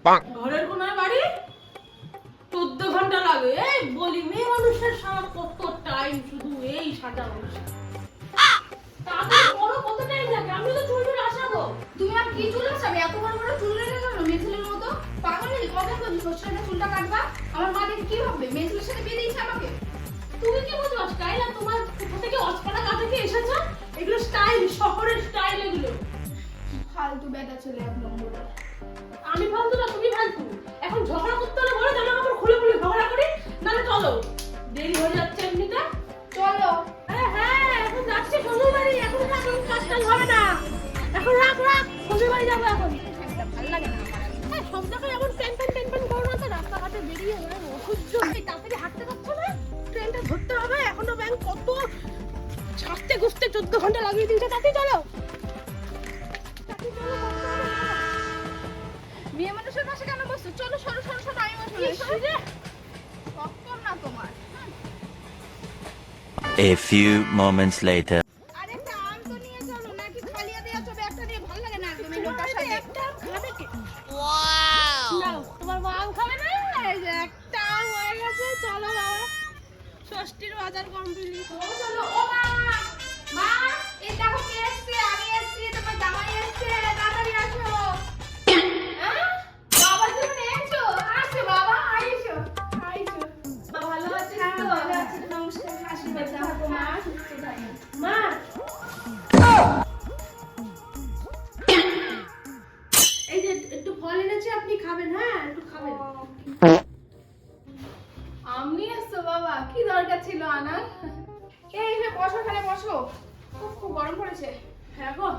ঘরের কোনায় বাড়ি 14 ঘন্টা লাগে। এই বলি মেয়ে মানুষের সারা কত টাইম শুধু এই সাজানো। তাদের বড় কত টাইম লাগে? আমি তো চুল আসাবো। তুমি আর কি চুল আসাবে? এত বড় বড় চুল রেখে কেন মেয়েছেলের মতো? পাগল হয়ে কবে কবে শ্বশুরের চুলটা কাটবা? আমার মা দেখে কি ভাববে? মেয়েছেলের সাথে বিয়ে দিয়েছে আমাকে। তুমি কি বুঝছো স্টাইল? আর তোমার কোথা থেকে অস্পানা কাটে কি এসেছো? এগুলো স্টাইল, শহরের স্টাইল এগুলো। ফালতু বেটা ছেলে এক নম্বরে। আমি ফালতু না, তুমি ফালতু। এখন ঝগড়া করতে হলে বলো জামা কাপড় খুলে খুলে ঝগড়া করি, নালে চলো। দেরি হয়ে যাচ্ছে এমনিতে। চলো। আরে হ্যাঁ, এখন যাচ্ছি শ্বশুর বাড়ি। এখন রাখ, কাজটা হবে না। এখন রাখ শ্বশুর বাড়ি যাবো এখন। ভালো লাগে না আমার। হ্যাঁ, সব জায়গায় এমন টেনশন করো না তো। রাস্তাঘাটে বেরিয়ে অসহ্য। তাড়াতাড়ি হাঁটতে পারছো না? ট্রেনটা ধরতে হবে। এখনো ব্যাংক কত ছাড়তে গুছতে 14 ঘন্টা লাগিয়ে দিয়েছে। তাড়াতাড়ি চলো। মেয়ে মানুষের পাশে কেন বসছো? চলো সরো সরো সরো, আমি বসবো। কখন না তোমার। A few moments later. আরে একটা আম তো নিয়ে চলো, নাকি খালিয়া দিয়ে আছো ব্যাগটা নিয়ে? ভালো লাগে না একদম এই লোকটার সাথে। একটা আম খাবে কে? ওয়াও! নাও, তোমার মা আম খাবে না? এই যে একটা আম হয়ে গেছে। চলো বাবা, ষষ্ঠীর বাজার কমপ্লিট। চলো। ও মা, মা, এই দেখো কে এসেছে। আমি এসেছি, তোমার জামাই এসেছে, তাড়াতাড়ি আসো। হ্যাঁ, বাবা তুমি এসো। আসো বাবা, আইসো আইসো। ভালো আছিস তো? ভালো আছি, নমস্কার, আশীর্বাদ দাও মা। সুস্থ থাকো মা, এই যে একটু ফল এনেছি, আপনি খাবেন? হ্যাঁ, একটু খাবেন। আমি এসছো বাবা, কি দরকার ছিল আনার? এই যে বসো, এখানে বসো। খুব গরম পড়েছে। হ্যাঁ গো,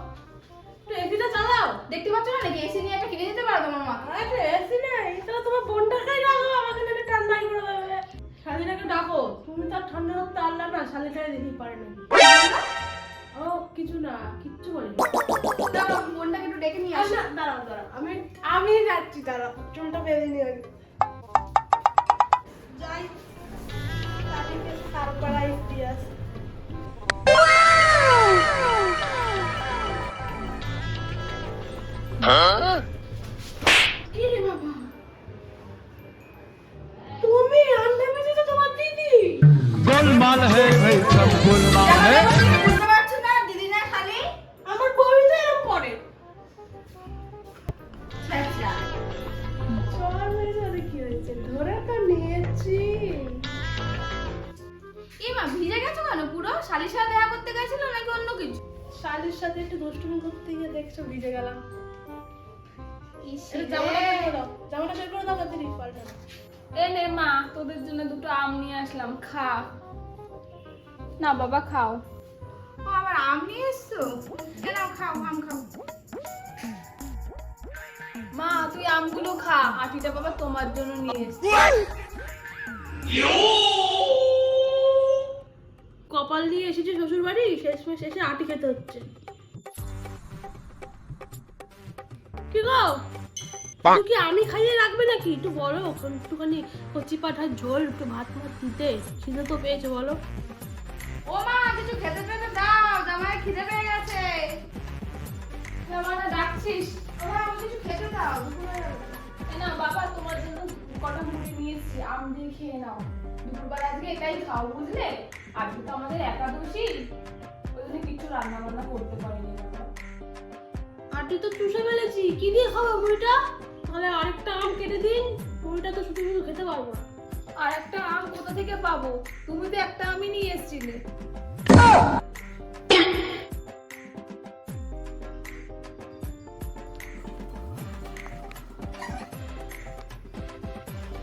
একটু এসিটা চালাও। দেখতে পাচ্ছ না নাকি? এসি নিয়ে একটা কিনে দিতে পারো তোমার মা। আরে এসি নাই, তাহলে তোমার বোনটাকেই ডাকো, আমাকে নাকি ঠান্ডাই করে দেবে। শালিটাকে ডাকো। তুমি তো আর ঠান্ডা রাখতে পারলা না, শালিটাই দিতে পারে নাকি। ও কিছু না, কিচ্ছু বলিনি। দাঁড়াও, বোনটাকে একটু ডেকে নিয়ে আসো। না, দাঁড়াও, আমি যাচ্ছি, দাঁড়াও, চুলটা বেঁধে নিয়ে আগে যাই। শালিকে সারপ্রাইজ দিয়ে আসি। কি রে বাবা, তুমি আনতে পেরেছো তোমার দিদি? गोलमाल है भाई, सब गोलमाल है। বুঝতে পারছো না দিদি না খালি? আমার বই তো এরকম করে। আচ্ছা, চল মেরে কি হয়েছে, ধরে তো নিয়েছি। এই মা ভিজে গেছো কেন পুরো? শালির সাথে দেখা করতে গেছিল নাকি অন্য কিছু? শালির সাথে একটু দুষ্টুমি করতে গিয়ে দেখছো ভিজে গেলাম। ইস একটু জামাটা বের করে দাও, জামাটা বের করে দাও, তাড়াতাড়ি পাল্টা। এ নে মা, তোদের জন্য দুটো আম নিয়ে আসলাম, খা। না বাবা খাও। ও আবার আম নিয়ে এসছো? নাও খাও, আম খাও। মা তুই আমগুলো খা, আটিটা বাবা তোমার জন্য নিয়ে এসেছি। কপাল দিয়ে এসেছি শ্বশুর বাড়ি, শেষমেশ এসে আটি খেতে হচ্ছে। কি গো, তুই কি আমি খাইয়ে রাখবে নাকি? একটু বলো, একটুখানি কচি পাঠার ঝোল, একটু ভাত দিতে। খিদে তো পেয়েছে, বলো। ও মা, কিছু খেতে পেতে দাও, জামাই খিদে পেয়ে গেছে। জামাটা ডাকছিস? ও মা, আমাকে কিছু খেতে দাও। এ না বাবা, তোমার জন্য কটা মুড়ি নিয়ে এসেছি, আম দিয়ে খেয়ে নাও। দুপুরবেলা আজকে এটাই খাও, বুঝলে? আজকে তো আমাদের একাদশী, ওই জন্য কিছু রান্না বান্না করতে পারিনি বাবা। আটি তো চুষে ফেলেছি, কি দিয়ে খাবো মুড়িটা? তাহলে আরেকটা আম কেটে দিন, মুড়িটা তো শুধু শুধু খেতে পারবো না। আর একটা আম কোথা থেকে পাবো? তুমি তো একটা আমই নিয়ে এসেছিলে।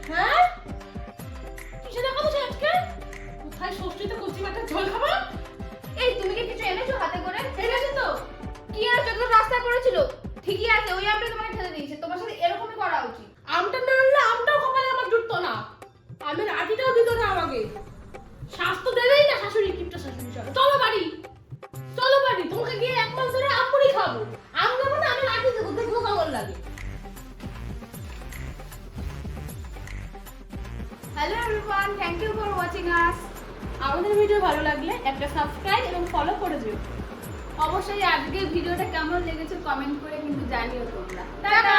হ্যাঁ, কিসে দেখা বলছে আজকে? কোথায় ষষ্ঠীতে কচি পাঠার ঝোল খাবো? এই তুমি কি কিছু এনেছো হাতে করে? এনেছি তো। কি আর যত রাস্তায় পড়েছিল? ঠিকই আছে, ওই আমটা তোমাকে খেতে দিয়েছে। তোমার সাথে এরকমই করা উচিত। আমটা না আনলে আমটাও কপালে আমার জুটতো না, আমের আটিটাও দিত না আমাকে। স্বাস্থ্য দেবেই না শাশুড়ি, কিপটা শাশুড়ি। চলো বাড়ি, চলো বাড়ি। তোমাকে গিয়ে এক মাস ধরে আম মুড়ি খাবো। আম খাবো না, আমের আটি দেবো, দেখবো কেমন লাগে। Hello everyone, thank you for watching us. আমাদের ভিডিও ভালো লাগলে একটা সাবস্ক্রাইব এবং ফলো করে দিও। অবশ্যই আজকের ভিডিওটা কেমন লেগেছে কমেন্ট করে কিন্তু জানিও তোমরা। টাটা।